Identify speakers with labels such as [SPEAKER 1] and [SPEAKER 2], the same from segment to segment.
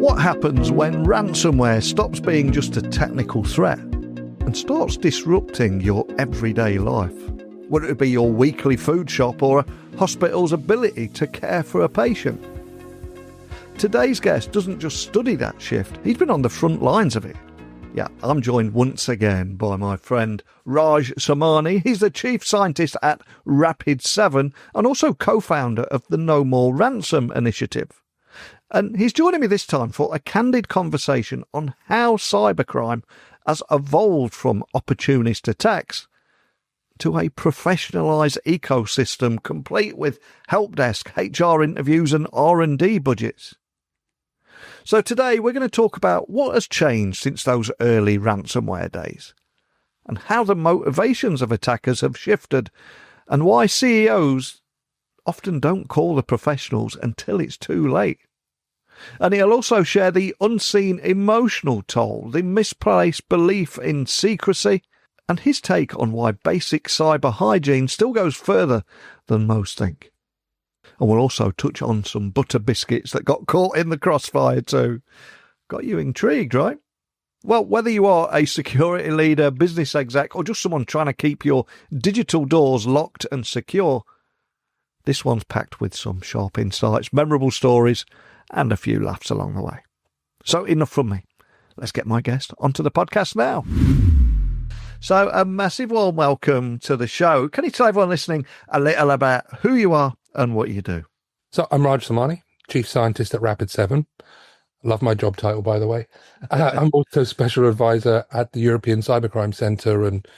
[SPEAKER 1] What happens when ransomware stops being just a technical threat and starts disrupting your everyday life? Whether it be your weekly food shop or a hospital's ability to care for a patient. Today's guest doesn't just study that shift, he's been on the front lines of it. Yeah, I'm joined once again by my friend Raj Samani. He's the chief scientist at Rapid7 and also co-founder of the No More Ransom initiative. And he's joining me this time for a candid conversation on how cybercrime has evolved from opportunist attacks to a professionalized ecosystem complete with help desk, HR interviews and R&D budgets. So today we're going to talk about what has changed since those early ransomware days and how the motivations of attackers have shifted and why CEOs often don't call the professionals until it's too late. And he'll also share the unseen emotional toll, the misplaced belief in secrecy, and his take on why basic cyber hygiene still goes further than most think. And we'll also touch on some butter biscuits that got caught in the crossfire too. Got you intrigued, right? Well, whether you are a security leader, business exec, or just someone trying to keep your digital doors locked and secure, this one's packed with some sharp insights, memorable stories, and a few laughs along the way. So enough from me. Let's get my guest onto the podcast now. So a massive warm welcome to the show. Can you tell everyone listening a little about who you are and what you do?
[SPEAKER 2] So I'm Raj Samani, chief scientist at Rapid7. Love my job title, by the way. I'm also special advisor at the European Cybercrime Centre and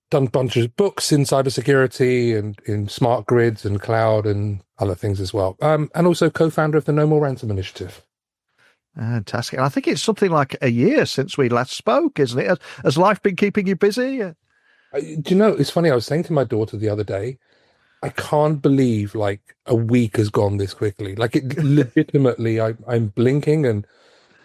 [SPEAKER 2] done a bunch of books in cybersecurity and in smart grids and cloud and other things as well. And also co-founder of the No More Ransom initiative.
[SPEAKER 1] Fantastic. And I think it's something like a year since we last spoke, isn't it? Has life been keeping you busy?
[SPEAKER 2] Do you know, it's funny, I was saying to my daughter the other day, I can't believe like a week has gone this quickly. Like it legitimately, I'm blinking and,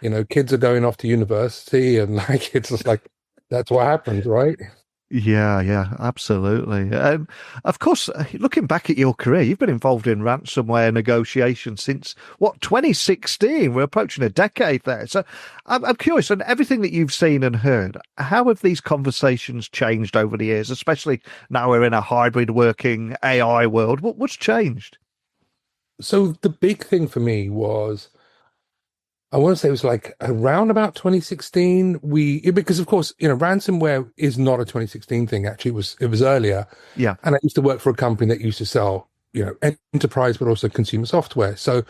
[SPEAKER 2] you know, kids are going off to university and like, it's just like, that's what happens, right?
[SPEAKER 1] Yeah, absolutely. Of course, looking back at your career, you've been involved in ransomware negotiations since, 2016? We're approaching a decade there. So I'm curious, and everything that you've seen and heard, how have these conversations changed over the years, especially now we're in a hybrid working AI world? What's changed?
[SPEAKER 2] So the big thing for me was, I want to say it was like around about 2016. Because of course, you know, ransomware is not a 2016 thing. Actually, it was earlier.
[SPEAKER 1] Yeah.
[SPEAKER 2] And I used to work for a company that used to sell, you know, enterprise, but also consumer software. So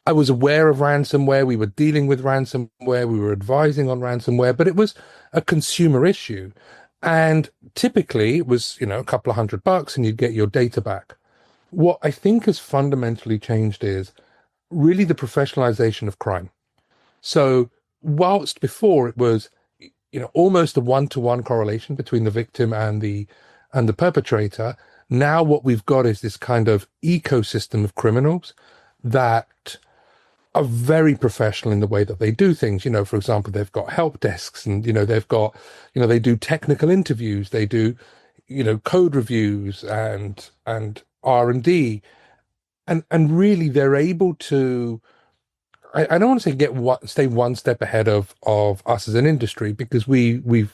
[SPEAKER 2] I was aware of ransomware. We were dealing with ransomware. We were advising on ransomware, but it was a consumer issue. And typically it was, you know, a couple of $100 and you'd get your data back. What I think has fundamentally changed is really the professionalization of crime. So whilst before it was, you know, almost a one-to-one correlation between the victim and the perpetrator, now what we've got is this kind of ecosystem of criminals that are very professional in the way that they do things. You know, for example, they've got help desks and, you know, they've got, you know, they do technical interviews, they do, you know, code reviews and R&D. And really they're able to, I don't want to say stay one step ahead of us as an industry, because we've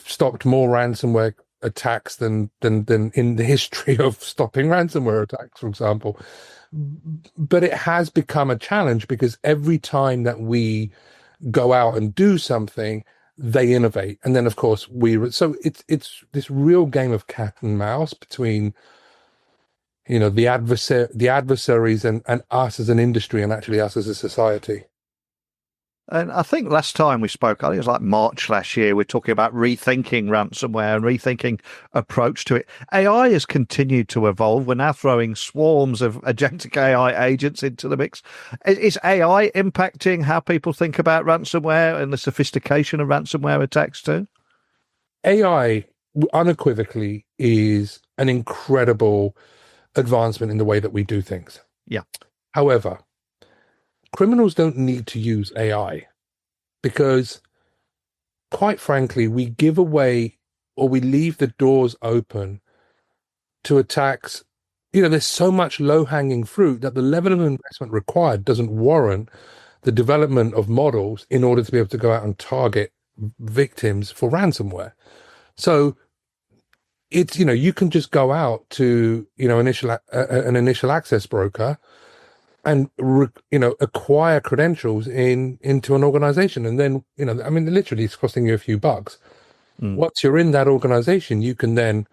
[SPEAKER 2] stopped more ransomware attacks than in the history of stopping ransomware attacks, for example. But it has become a challenge because every time that we go out and do something, they innovate, and then of course so it's this real game of cat and mouse between, you know, the adversaries and us as an industry and actually us as a society.
[SPEAKER 1] And I think last time we spoke, I think it was like March last year, we're talking about rethinking ransomware and rethinking approach to it. AI has continued to evolve. We're now throwing swarms of agentic AI agents into the mix. Is AI impacting how people think about ransomware and the sophistication of ransomware attacks too?
[SPEAKER 2] AI unequivocally is an incredible advancement in the way that we do things.
[SPEAKER 1] Yeah.
[SPEAKER 2] However, criminals don't need to use AI because, quite frankly, we give away or we leave the doors open to attacks there's so much low-hanging fruit that the level of investment required doesn't warrant the development of models in order to be able to go out and target victims for ransomware. So it's, you can just go out to, an initial access broker and, acquire credentials into an organization. And then, literally it's costing you a few bucks. Once you're in that organization, you can then,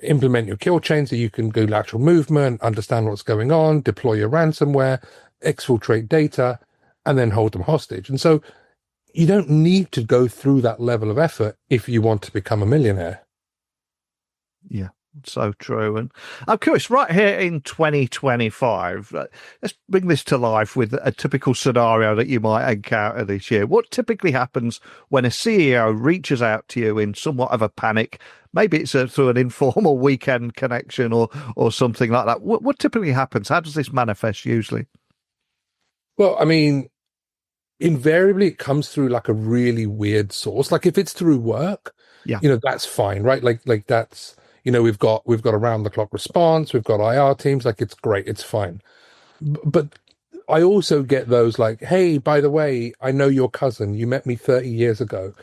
[SPEAKER 2] implement your kill chain so you can do lateral movement, understand what's going on, deploy your ransomware, exfiltrate data, and then hold them hostage. And so you don't need to go through that level of effort if you want to become a millionaire.
[SPEAKER 1] Yeah, so true. And I'm curious, right here in 2025, let's bring this to life with a typical scenario that you might encounter this year. What typically happens when a CEO reaches out to you in somewhat of a panic? Maybe it's through an informal weekend connection or something like that. What typically happens? How does this manifest usually?
[SPEAKER 2] Well, invariably it comes through like a really weird source. Like if it's through work, that's fine, right? Like that's, we've got around the clock response, we've got IR teams, like it's great, it's fine. But I also get those like, hey, by the way, I know your cousin, you met me 30 years ago.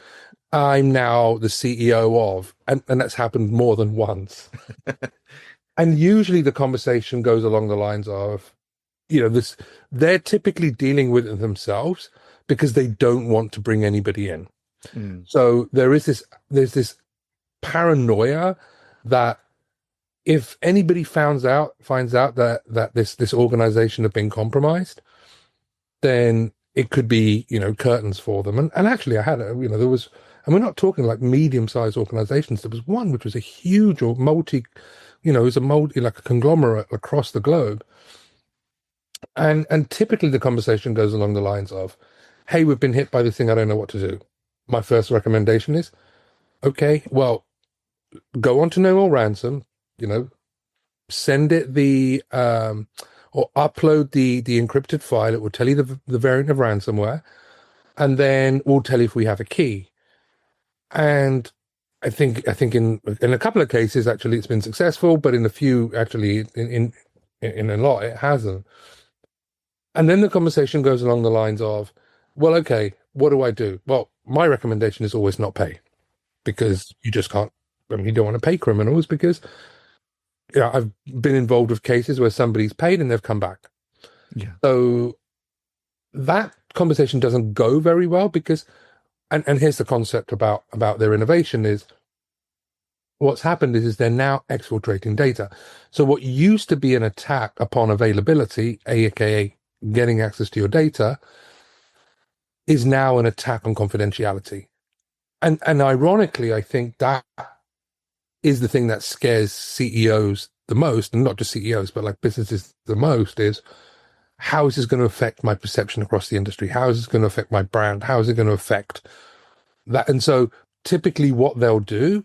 [SPEAKER 2] I'm now the CEO of, and that's happened more than once. And usually the conversation goes along the lines of, they're typically dealing with it themselves because they don't want to bring anybody in. So there's this paranoia that if anybody finds out that this organization have been compromised, then it could be, curtains for them. And actually I had, there was, and we're not talking like medium-sized organizations. There was one which was a huge or like a conglomerate across the globe. And typically the conversation goes along the lines of, hey, we've been hit by this thing, I don't know what to do. My first recommendation is, okay, well, go on to No More Ransom, send it or upload the encrypted file. It will tell you the variant of ransomware, and then we'll tell you if we have a key. And I think in a couple of cases, actually, it's been successful, but in a few, actually, in a lot, it hasn't. And then the conversation goes along the lines of, well, okay, what do I do? Well, my recommendation is always not pay, because you just can't, you don't want to pay criminals because, I've been involved with cases where somebody's paid and they've come back.
[SPEAKER 1] Yeah.
[SPEAKER 2] So that conversation doesn't go very well because, and here's the concept about their innovation is, what's happened is they're now exfiltrating data. So what used to be an attack upon availability, aka getting access to your data, is now an attack on confidentiality. And ironically, I think that is the thing that scares CEOs the most, and not just CEOs, but like businesses the most, is how is this going to affect my perception across the industry? How is this going to affect my brand? How is it going to affect that? And so typically what they'll do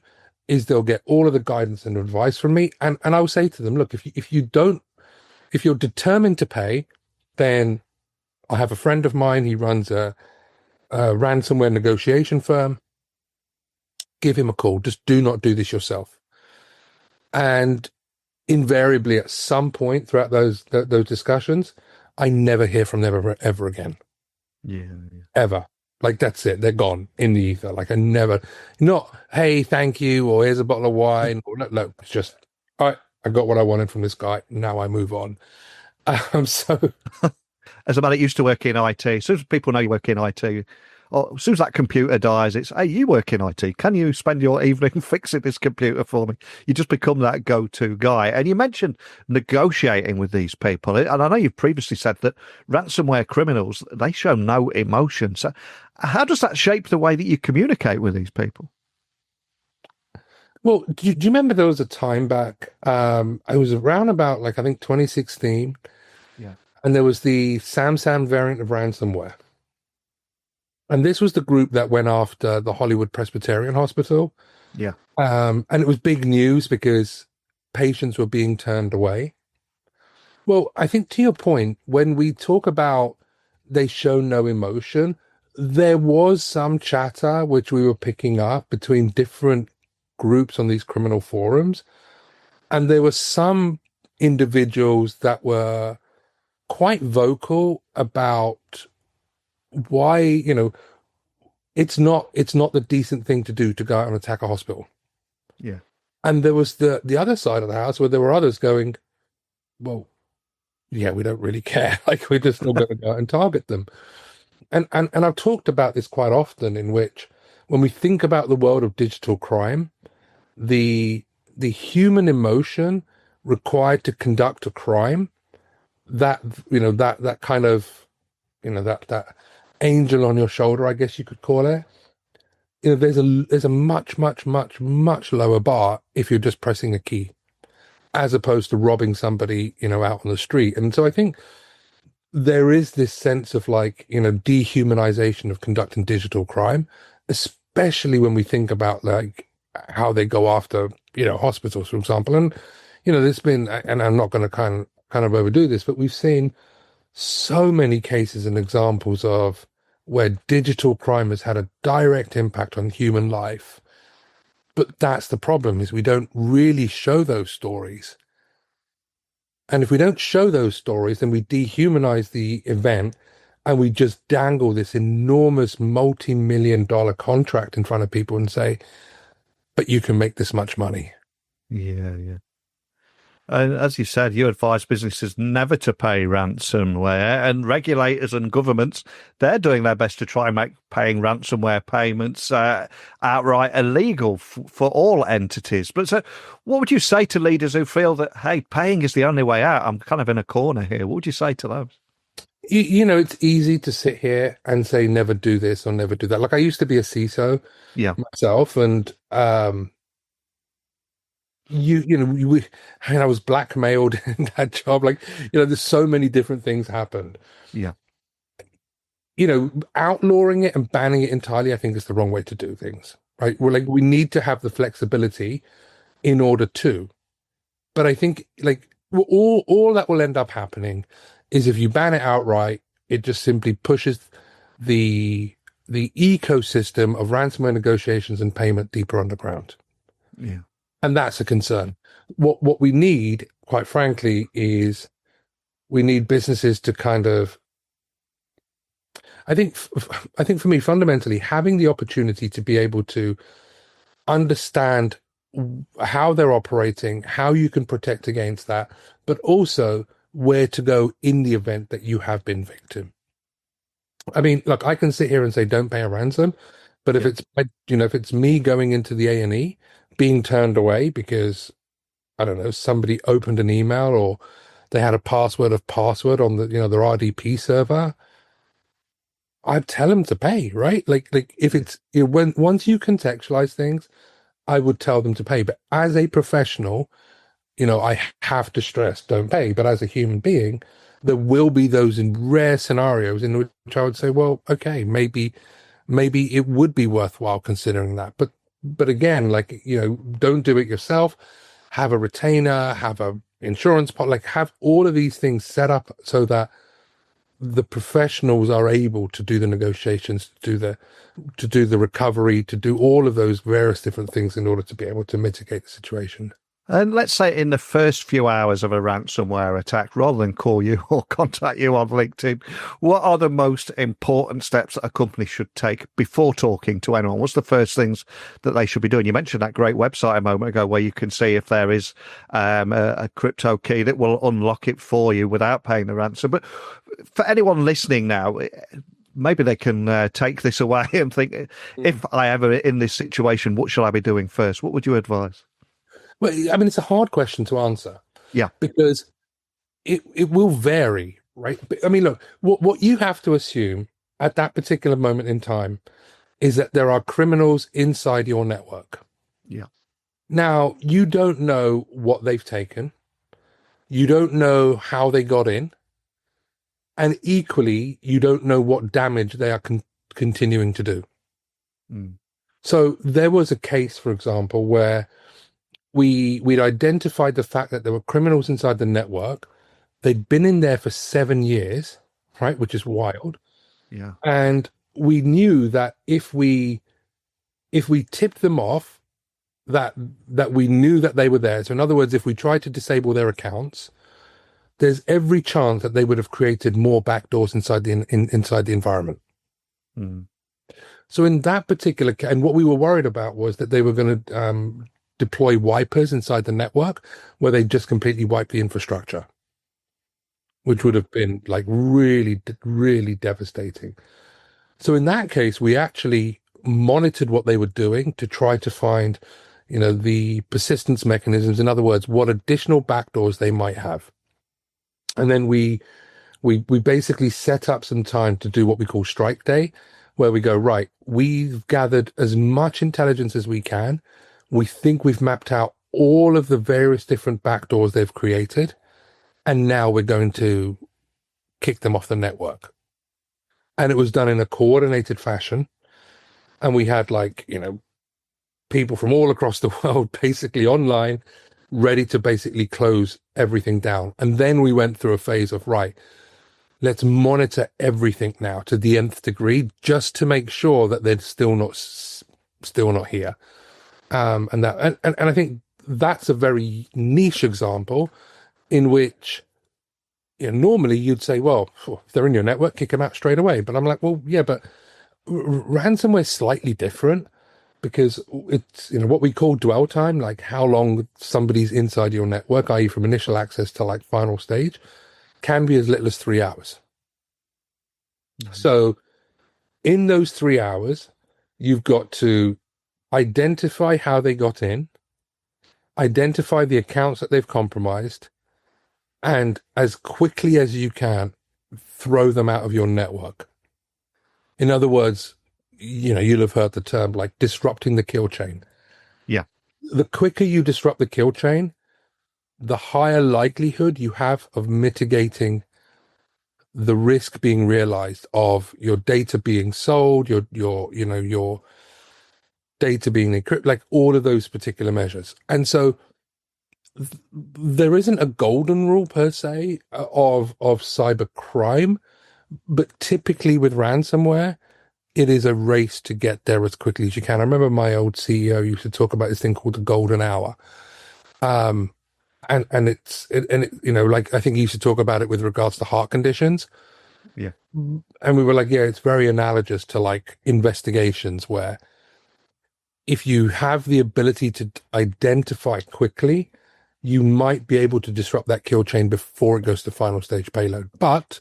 [SPEAKER 2] is they'll get all of the guidance and advice from me. And I'll say to them, look, if you're determined to pay, then I have a friend of mine, he runs a ransomware negotiation firm. Give him a call. Just do not do this yourself. And invariably at some point throughout those discussions, I never hear from them ever again.
[SPEAKER 1] Yeah.
[SPEAKER 2] Ever. Like, that's it. They're gone in the ether. Like, not, hey, thank you, or here's a bottle of wine. Or no, it's just, all right, I got what I wanted from this guy. Now I move on. So,
[SPEAKER 1] as a man that used to work in IT, as soon as people know you work in IT, or as soon as that computer dies, it's, hey, you work in IT. Can you spend your evening fixing this computer for me? You just become that go-to guy. And you mentioned negotiating with these people. And I know you've previously said that ransomware criminals, they show no emotion. So how does that shape the way that you communicate with these people?
[SPEAKER 2] Well, do you remember there was a time back, I was around about, like, I think 2016.
[SPEAKER 1] Yeah.
[SPEAKER 2] And there was the Samsung variant of ransomware. And this was the group that went after the Hollywood Presbyterian Hospital.
[SPEAKER 1] Yeah.
[SPEAKER 2] And it was big news because patients were being turned away. Well, I think to your point, when we talk about they show no emotion, there was some chatter which we were picking up between different groups on these criminal forums. And there was some individuals that were quite vocal about why, it's not the decent thing to do to go out and attack a hospital.
[SPEAKER 1] Yeah.
[SPEAKER 2] And there was the other side of the house where there were others going, well, yeah, we don't really care. Like, we're just still going to go out and target them. And I've talked about this quite often, in which when we think about the world of digital crime, the human emotion required to conduct a crime, that that kind of that angel on your shoulder, I guess you could call it. There's a much lower bar if you're just pressing a key, as opposed to robbing somebody out on the street. And so I think there is this sense of dehumanization of conducting digital crime, especially when we think about how they go after hospitals, for example. And there's been, and I'm not going to kind of overdo this, but we've seen so many cases and examples of where digital crime has had a direct impact on human life. But that's the problem, is we don't really show those stories. And if we don't show those stories, then we dehumanize the event, and we just dangle this enormous multi-million-dollar contract in front of people and say, but you can make this much money.
[SPEAKER 1] Yeah. And as you said, you advise businesses never to pay ransomware, and regulators and governments, they're doing their best to try and make paying ransomware payments outright illegal for all entities. But so what would you say to leaders who feel that, hey, paying is the only way out? I'm kind of in a corner here. What would you say to those?
[SPEAKER 2] It's easy to sit here and say, never do this or never do that. Like, I used to be a CISO myself, and I was blackmailed in that job. There's so many different things happened.
[SPEAKER 1] Yeah.
[SPEAKER 2] Outlawing it and banning it entirely, I think, is the wrong way to do things, right? We need to have the flexibility in order to. But I think all that will end up happening is, if you ban it outright, it just simply pushes the ecosystem of ransomware negotiations and payment deeper underground.
[SPEAKER 1] Yeah. And
[SPEAKER 2] that's a concern. What we need, quite frankly, is we need businesses to kind of, I think for me, fundamentally, having the opportunity to be able to understand how they're operating, how you can protect against that, but also where to go in the event that you have been victim. I mean, look, I can sit here and say, don't pay a ransom, but if it's me going into the A&E, being turned away because, I don't know, somebody opened an email or they had a password on the, their RDP server, I'd tell them to pay, right? If it's, once you contextualize things, I would tell them to pay. But as a professional, I have to stress, don't pay. But as a human being, there will be those in rare scenarios in which I would say, well, okay, maybe it would be worthwhile considering that. But again, don't do it yourself. Have a retainer, have a insurance pot, have all of these things set up so that the professionals are able to do the negotiations, to do the recovery, to do all of those various different things in order to be able to mitigate the situation.
[SPEAKER 1] And let's say in the first few hours of a ransomware attack, rather than call you or contact you on LinkedIn, what are the most important steps that a company should take before talking to anyone? What's the first things that they should be doing? You mentioned that great website a moment ago where you can see if there is a crypto key that will unlock it for you without paying the ransom. But for anyone listening now, maybe they can take this away and think, if I ever in this situation, what should I be doing first? What would you advise?
[SPEAKER 2] Well, I mean, it's a hard question to answer.
[SPEAKER 1] Yeah.
[SPEAKER 2] Because it will vary, right? I mean, look, what you have to assume at that particular moment in time is that there are criminals inside your network.
[SPEAKER 1] Yeah.
[SPEAKER 2] Now, you don't know what they've taken. You don't know how they got in. And equally, you don't know what damage they are continuing to do.
[SPEAKER 1] Mm.
[SPEAKER 2] So there was a case, for example, where we'd identified the fact that there were criminals inside the network. They'd been in there for 7 years, right? Which is wild.
[SPEAKER 1] Yeah.
[SPEAKER 2] And we knew that if we tipped them off that we knew that they were there. So in other words, if we tried to disable their accounts, there's every chance that they would have created more backdoors inside the inside the environment.
[SPEAKER 1] Mm.
[SPEAKER 2] So in that particular case, and what we were worried about was that they were going to deploy wipers inside the network where they just completely wipe the infrastructure, which would have been like really, really devastating. So in that case, we actually monitored what they were doing to try to find, the persistence mechanisms. In other words, what additional backdoors they might have. And then we basically set up some time to do what we call strike day, where we go, right, we've gathered as much intelligence as we can. We think we've mapped out all of the various different backdoors they've created. And now we're going to kick them off the network. And it was done in a coordinated fashion. And we had people from all across the world basically online, ready to basically close everything down. And then we went through a phase of, right, let's monitor everything now to the nth degree, just to make sure that they're still not here. And I think that's a very niche example in which, normally you'd say, well, if they're in your network, kick them out straight away. But I'm like, well, yeah, but ransomware is slightly different because it's, what we call dwell time, like how long somebody's inside your network, i.e. from initial access to final stage, can be as little as 3 hours. Mm-hmm. So in those 3 hours, you've got to identify how they got in, identify the accounts that they've compromised, and as quickly as you can, throw them out of your network. In other words, you'll have heard the term like disrupting the kill chain.
[SPEAKER 1] Yeah.
[SPEAKER 2] The quicker you disrupt the kill chain, the higher likelihood you have of mitigating the risk being realized of your data being sold, your data being encrypted, like all of those particular measures. And so there isn't a golden rule per se of cyber crime, but typically with ransomware, it is a race to get there as quickly as you can. I remember my old CEO used to talk about this thing called the golden hour. And it's I think he used to talk about it with regards to heart conditions.
[SPEAKER 1] Yeah.
[SPEAKER 2] And we were like, yeah, it's very analogous to investigations where if you have the ability to identify quickly, you might be able to disrupt that kill chain before it goes to final stage payload. But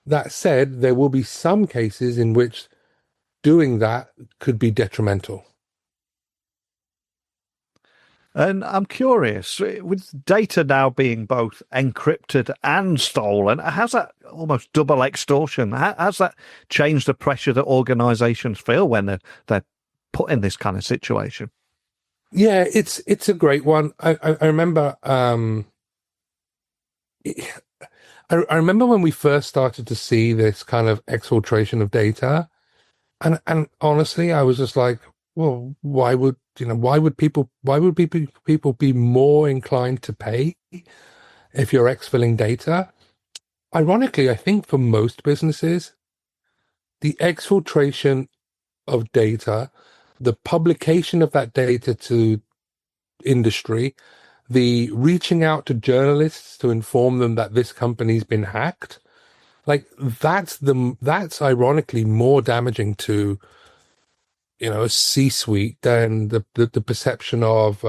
[SPEAKER 2] that said, there will be some cases in which doing that could be detrimental.
[SPEAKER 1] And I'm curious, with data now being both encrypted and stolen, how's that almost double extortion? How's that changed the pressure that organizations feel when they're put in this kind of situation?
[SPEAKER 2] Yeah, it's a great one. I remember I remember when we first started to see this kind of exfiltration of data, and honestly, I was just like, well, why would people be more inclined to pay if you're exfilling data? Ironically, I think for most businesses, the exfiltration of data, the publication of that data to industry, the reaching out to journalists to inform them that this company's been hacked, that's ironically more damaging to a C-suite than the perception of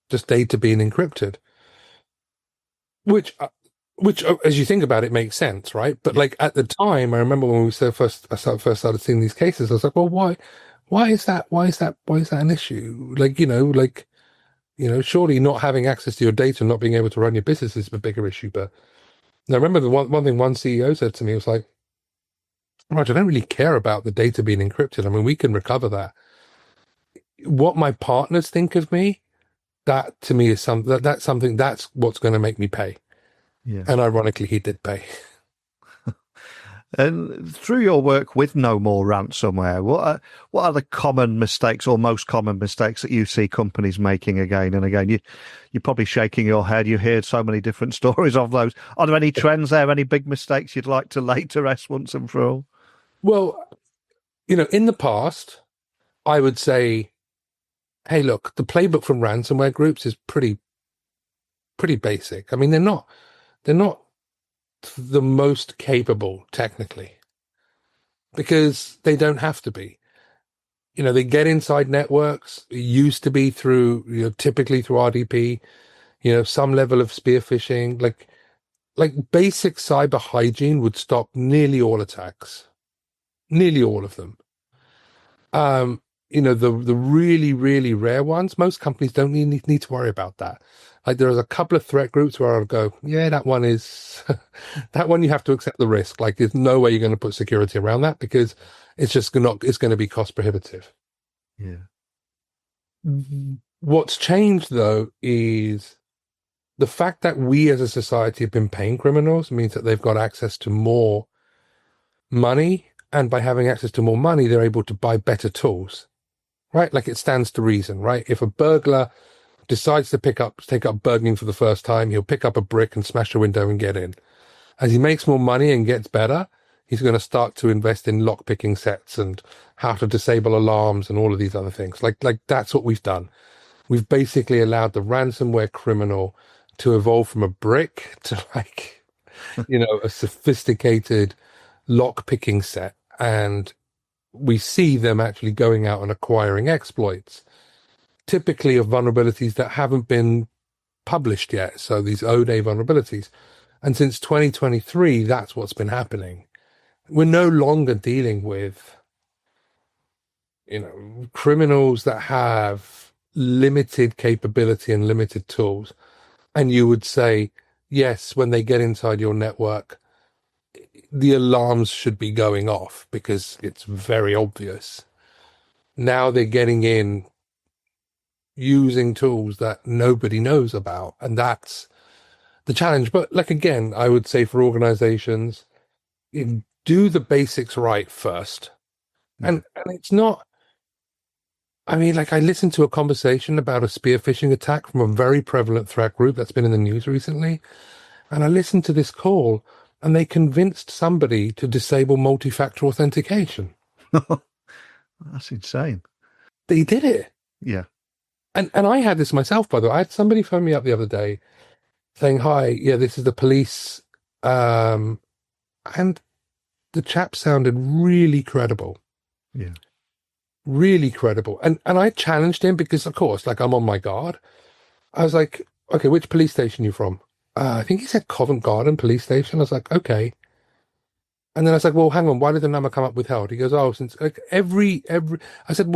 [SPEAKER 2] just data being encrypted, which as you think about it makes sense, right? But at the time, I remember when I first started seeing these cases, I was like, well, why is that an issue? Surely not having access to your data and not being able to run your business is a bigger issue. But I remember the one thing one CEO said to me was like, Raj, I don't really care about the data being encrypted. I mean, we can recover that. What my partners think of me, that to me is that's what's going to make me pay.
[SPEAKER 1] Yeah.
[SPEAKER 2] And ironically, he did pay.
[SPEAKER 1] And through your work with No More Ransomware, what are the common mistakes or most common mistakes that you see companies making again and again? You're probably shaking your head. You hear so many different stories of those. Are there any trends there, any big mistakes you'd like to lay to rest once and for all?
[SPEAKER 2] Well, in the past, I would say hey, look, the playbook from ransomware groups is pretty basic. I mean, they're not the most capable technically because they don't have to be. They get inside networks. It used to be through, typically through RDP, some level of spear phishing, like basic cyber hygiene would stop nearly all attacks, nearly all of them. The really, really rare ones, most companies don't need to worry about that. Like there's a couple of threat groups where I'll go, yeah, that one is, that one you have to accept the risk. Like there's no way you're going to put security around that because it's going to be cost prohibitive.
[SPEAKER 1] Yeah.
[SPEAKER 2] What's changed though is the fact that we as a society have been paying criminals means that they've got access to more money. And by having access to more money, they're able to buy better tools, right? Like it stands to reason, right? If a burglar decides to take up burgling for the first time, he'll pick up a brick and smash a window and get in. As he makes more money and gets better, he's going to start to invest in lock-picking sets and how to disable alarms and all of these other things. Like that's what we've done. We've basically allowed the ransomware criminal to evolve from a brick to a sophisticated lock-picking set. And we see them actually going out and acquiring exploits, typically of vulnerabilities that haven't been published yet. So these O-Day vulnerabilities. And since 2023, that's what's been happening. We're no longer dealing with, criminals that have limited capability and limited tools. And you would say, yes, when they get inside your network, the alarms should be going off because it's very obvious. Now they're getting in using tools that nobody knows about. And that's the challenge. But again, I would say for organizations, do the basics right first. And it's not, I listened to a conversation about a spear phishing attack from a very prevalent threat group that's been in the news recently. And I listened to this call and they convinced somebody to disable multi-factor authentication.
[SPEAKER 1] That's insane.
[SPEAKER 2] They did it.
[SPEAKER 1] Yeah.
[SPEAKER 2] And I had this myself, by the way. I had somebody phone me up the other day saying, hi, yeah, this is the police. And the chap sounded really credible.
[SPEAKER 1] Yeah.
[SPEAKER 2] Really credible. And I challenged him because, of course, I'm on my guard. I was like, okay, which police station are you from? I think he said Covent Garden Police Station. I was like, okay. And then I was like, well, hang on, why did the number come up withheld? He goes, oh, since every, I said,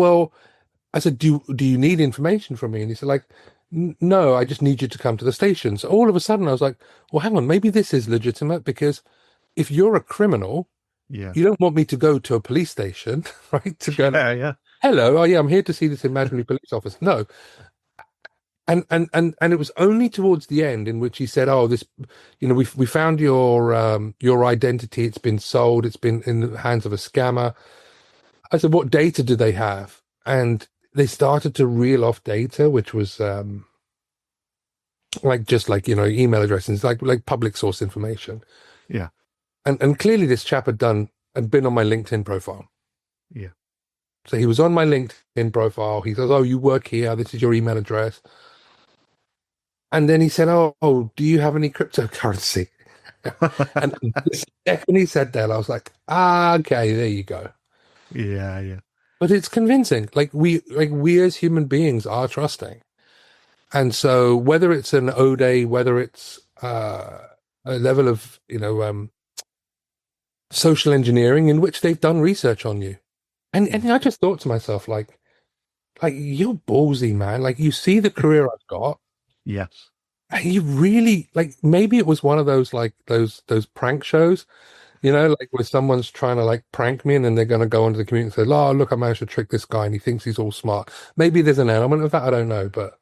[SPEAKER 2] do you need information from me? And he said, no, I just need you to come to the station. So all of a sudden I was like, well, hang on, maybe this is legitimate because if you're a criminal, you don't want me to go to a police station, right? To go, hello, oh yeah, I'm here to see this imaginary police officer. No. And it was only towards the end in which he said, oh, this, we found your identity. It's been sold. It's been in the hands of a scammer. I said, what data do they have? And they started to reel off data, which was email addresses, like public source information.
[SPEAKER 1] Yeah.
[SPEAKER 2] And clearly this chap had been on my LinkedIn profile.
[SPEAKER 1] Yeah.
[SPEAKER 2] So he was on my LinkedIn profile. He says, oh, you work here. This is your email address. And then he said, oh, do you have any cryptocurrency? And the second he said that, I was like, okay, there you go.
[SPEAKER 1] Yeah, yeah.
[SPEAKER 2] But it's convincing. We as human beings are trusting. And so whether it's an O-Day, whether it's a level of, social engineering in which they've done research on you. And I just thought to myself, you're ballsy, man. You see the career I've got.
[SPEAKER 1] Yes.
[SPEAKER 2] And you really, maybe it was one of those, those prank shows, where someone's trying to prank me and then they're going to go onto the community and say, oh, look, I managed to trick this guy and he thinks he's all smart. Maybe there's an element of that. I don't know, but.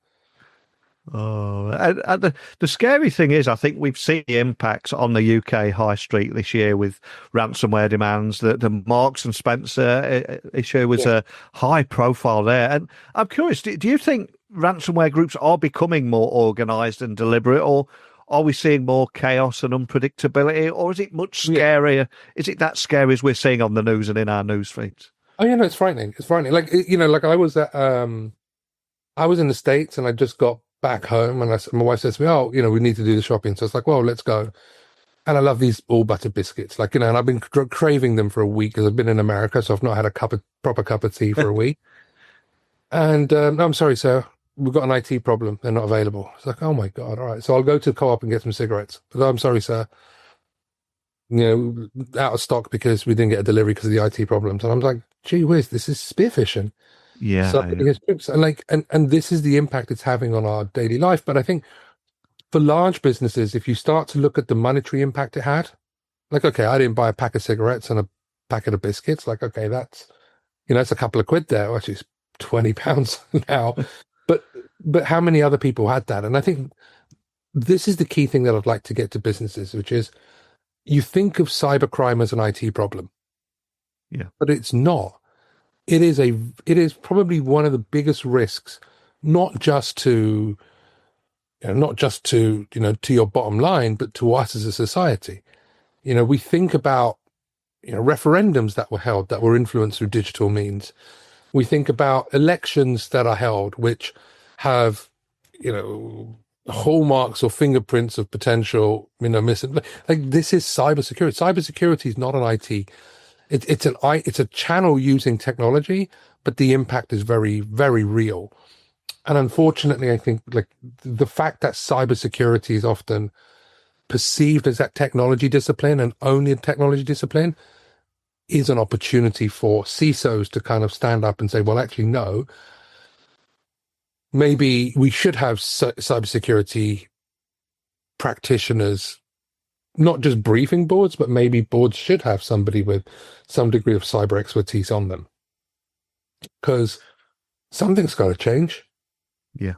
[SPEAKER 1] Oh, and the scary thing is, I think we've seen the impacts on the UK high street this year with ransomware demands. The Marks and Spencer issue was a high profile there. And I'm curious, do you think ransomware groups are becoming more organised and deliberate, or are we seeing more chaos and unpredictability, or is it much scarier? Yeah. Is it that scary as we're seeing on the news and in our news feeds?
[SPEAKER 2] Oh, yeah, no, it's frightening. It's frightening. I was at I was in the States and I just got back home, and my wife says to me, "Oh, we need to do the shopping." So it's like, "Well, let's go." And I love these all butter biscuits, and I've been craving them for a week because I've been in America, so I've not had a proper cup of tea for a week. And no, I'm sorry, sir, we've got an IT problem. They're not available. It's like, oh my God, all right. So I'll go to the co-op and get some cigarettes. But I'm sorry, sir, out of stock because we didn't get a delivery because of the IT problems. And I'm like, gee whiz, this is spearfishing.
[SPEAKER 1] Yeah.
[SPEAKER 2] So and this is the impact it's having on our daily life. But I think for large businesses, if you start to look at the monetary impact it had, like, okay, I didn't buy a pack of cigarettes and a packet of biscuits. Like, okay, that's, it's a couple of quid there. Well, actually, it's £20 now. But how many other people had that? And I think this is the key thing that I'd like to get to businesses, which is you think of cybercrime as an IT problem.
[SPEAKER 1] Yeah.
[SPEAKER 2] But it's not. It is probably one of the biggest risks, not just to to your bottom line, but to us as a society. We think about referendums that were held that were influenced through digital means. We think about elections that are held which have hallmarks or fingerprints of potential missing. Like, this is cybersecurity. Cybersecurity is not an IT. It's a channel using technology, but the impact is very, very real. And unfortunately, I think the fact that cybersecurity is often perceived as that technology discipline and only a technology discipline is an opportunity for CISOs to kind of stand up and say, well, actually, no, maybe we should have cybersecurity practitioners, not just briefing boards, but maybe boards should have somebody with some degree of cyber expertise on them, because something's got to change.
[SPEAKER 1] Yeah.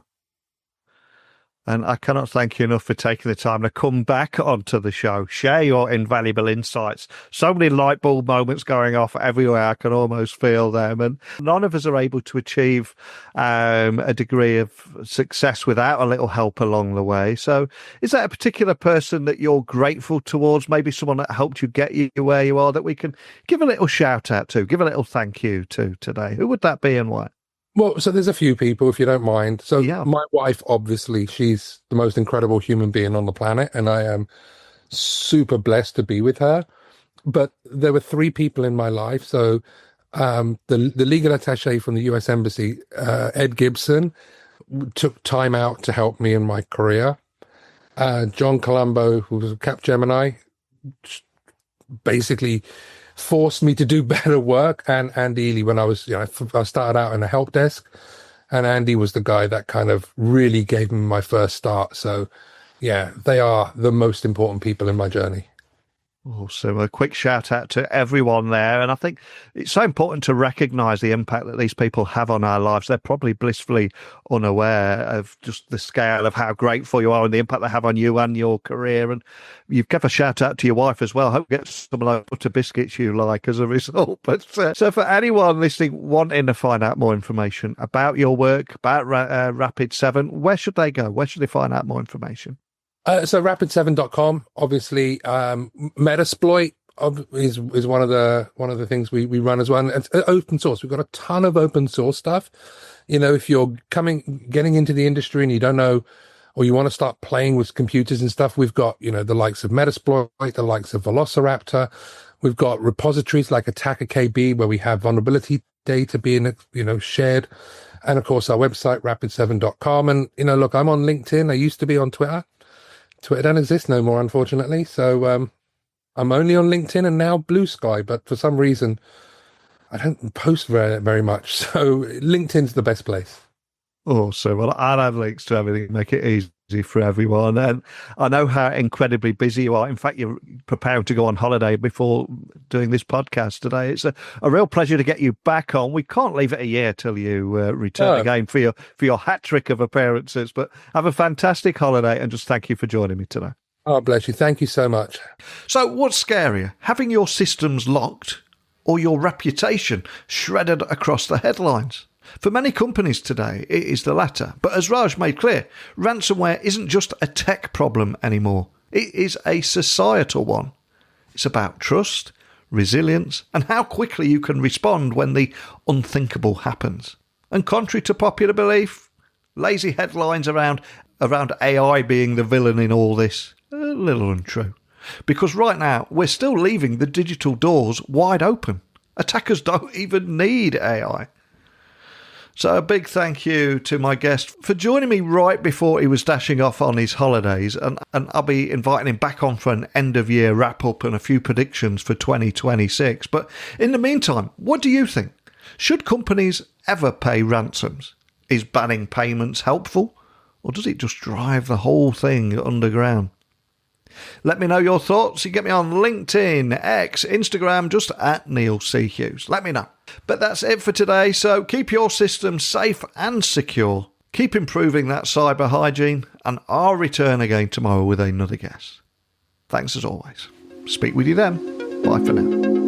[SPEAKER 1] And I cannot thank you enough for taking the time to come back onto the show, share your invaluable insights. So many light bulb moments going off everywhere. I can almost feel them. And none of us are able to achieve a degree of success without a little help along the way. So is there a particular person that you're grateful towards, maybe someone that helped you get you where you are, that we can give a little shout out to, give a little thank you to today? Who would that be and why?
[SPEAKER 2] Well, so there's a few people, if you don't mind. So
[SPEAKER 1] Yeah.
[SPEAKER 2] My wife, obviously, she's the most incredible human being on the planet, and I am super blessed to be with her. But there were three people in my life. So the legal attaché from the US Embassy, Ed Gibson, took time out to help me in my career. John Colombo, who was a Capgemini, basically forced me to do better work. And Andy Ely, when I started out in a help desk, and Andy was the guy that kind of really gave me my first start. So yeah, they are the most important people in my journey.
[SPEAKER 1] Awesome. A quick shout out to everyone there. And I think it's so important to recognise the impact that these people have on our lives. They're probably blissfully unaware of just the scale of how grateful you are and the impact they have on you and your career. And you've given a shout out to your wife as well. Hope you get some of those butter biscuits you like as a result. But so for anyone listening wanting to find out more information about your work, about Rapid7, where should they go? Where should they find out more information?
[SPEAKER 2] So rapid7.com, obviously, Metasploit is one of the things we run as well. And it's open source. We've got a ton of open source stuff. If you're getting into the industry and you don't know, or you want to start playing with computers and stuff, we've got, the likes of Metasploit, the likes of Velociraptor. We've got repositories like Attacker KB, where we have vulnerability data being, shared. And of course, our website, rapid7.com. And, look, I'm on LinkedIn. I used to be on Twitter. Twitter doesn't exist no more, unfortunately. So I'm only on LinkedIn and now Blue Sky, but for some reason I don't post very, very much. So LinkedIn's the best place.
[SPEAKER 1] Awesome. Well, I'll have links to everything, make it easy for everyone. And I know how incredibly busy you are. In fact, you're preparing to go on holiday before doing this podcast today. It's a real pleasure to get you back on. We can't leave it a year till you return again for your hat trick of appearances. But have a fantastic holiday and just thank you for joining me today.
[SPEAKER 2] Oh, bless you. Thank you so much.
[SPEAKER 1] So what's scarier, having your systems locked or your reputation shredded across the headlines? For many companies today, it is the latter. But as Raj made clear, ransomware isn't just a tech problem anymore. It is a societal one. It's about trust, resilience, and how quickly you can respond when the unthinkable happens. And contrary to popular belief, Lazy headlines around AI being the villain in all this. A little untrue. Because right now, we're still leaving the digital doors wide open. Attackers don't even need AI. So a big thank you to my guest for joining me right before he was dashing off on his holidays, and I'll be inviting him back on for an end-of-year wrap-up and a few predictions for 2026. But in the meantime, what do you think? Should companies ever pay ransoms? Is banning payments helpful? Or does it just drive the whole thing underground? Let me know your thoughts. You get me on LinkedIn, X, Instagram, just at Neil C. Hughes. Let me know. But that's it for today. So keep your systems safe and secure. Keep improving that cyber hygiene. And I'll return again tomorrow with another guest. Thanks as always. Speak with you then. Bye for now.